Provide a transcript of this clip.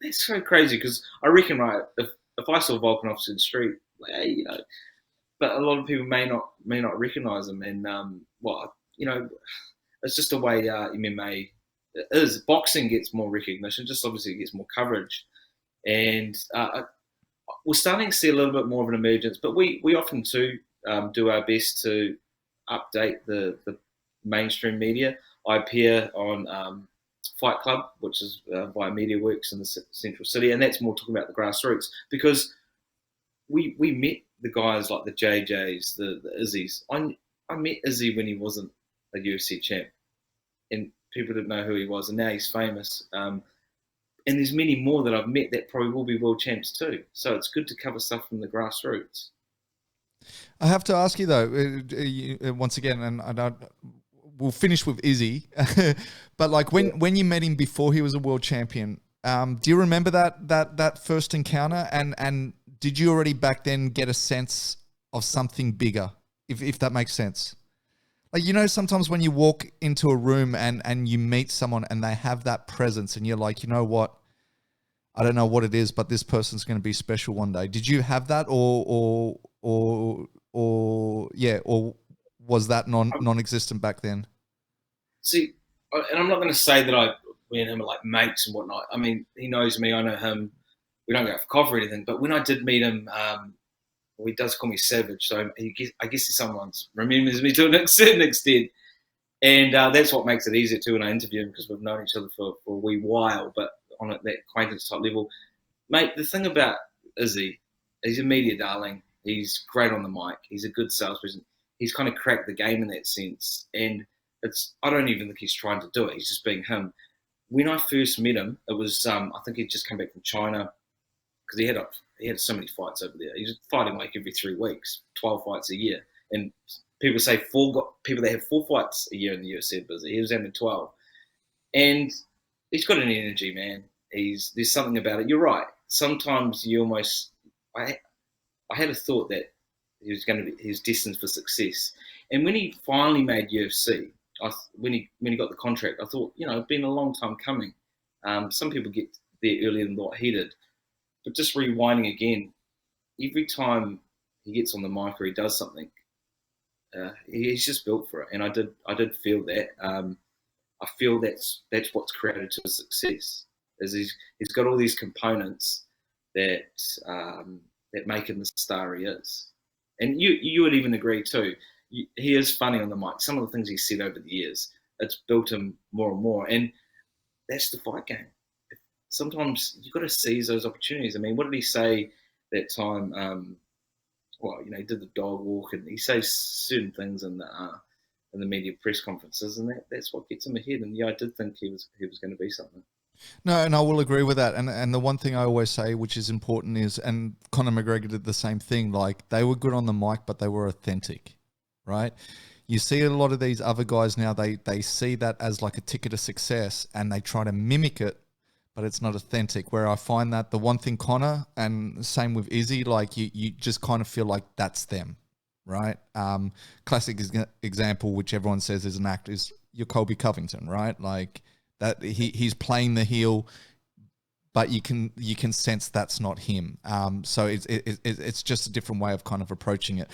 It's so crazy because I reckon, right, if I saw Volkanovski in the street, like, hey, but a lot of people may not recognize him, and well, it's just the way MMA is. Boxing gets more recognition, just obviously it gets more coverage, and we're starting to see a little bit more of an emergence. But we often too do our best to update the mainstream media. I appear on Fight Club, which is via MediaWorks in the central city, and that's more talking about the grassroots because we met the guys like the JJs, the Izzies. I met Izzy when he wasn't a UFC champ, and people didn't know who he was, and now he's famous. And there's many more that I've met that probably will be world champs too. So it's good to cover stuff from the grassroots. I have to ask you though, once again, and we'll finish with Izzy, but like when you met him before he was a world champion, do you remember that first encounter? And did you already back then get a sense of something bigger, if that makes sense? Like, sometimes when you walk into a room and you meet someone and they have that presence and you're like, you know what? I don't know what it is, but this person's going to be special one day. Did you have that or yeah, or was that non-existent back then? See, and I'm not going to say that me and him are like mates and whatnot. I mean, he knows me, I know him. We don't go out for coffee or anything. But when I did meet him, well, he does call me Savage, so I guess someone remembers me to a certain extent. And that's what makes it easier too when I interview him because we've known each other for a wee while, but on that acquaintance type level. Mate, the thing about Izzy, he's a media darling. He's great on the mic. He's a good salesperson. He's kind of cracked the game in that sense. And I don't even think he's trying to do it. He's just being him. When I first met him, it was I think he'd just come back from China because he had so many fights over there. He was fighting like every 3 weeks, 12 fights a year. And people say people that have 4 fights a year in the UFC are busy. He was having 12. And he's got an energy, man. There's something about it. You're right. Sometimes you almost I had a thought that he was destined for success. And when he finally made UFC, when he got the contract, I thought, it's been a long time coming. Some people get there earlier than what he did. But just rewinding again, every time he gets on the mic or he does something, he's just built for it. And I did feel that. I feel that's what's created to his success. Is he's got all these components that that make him the star he is. And you would even agree too. He is funny on the mic. Some of the things he's said over the years, it's built him more and more. And that's the fight game. Sometimes you've got to seize those opportunities. I mean, what did he say that time? He did the dog walk, and he says certain things in the media press conferences, and that's what gets him ahead. And yeah, I did think he was going to be something. No, and I will agree with that. And the one thing I always say, which is important, is, and Conor McGregor did the same thing. Like, they were good on the mic, but they were authentic, right? You see a lot of these other guys now, they see that as like a ticket to success, and they try to mimic it, but it's not authentic. Where I find that the one thing Conor, and same with Izzy, like you just kind of feel like that's them, right? Classic example, which everyone says is an act, is your Colby Covington, right? Like that he's playing the heel, but you can sense that's not him. So it's just a different way of kind of approaching it.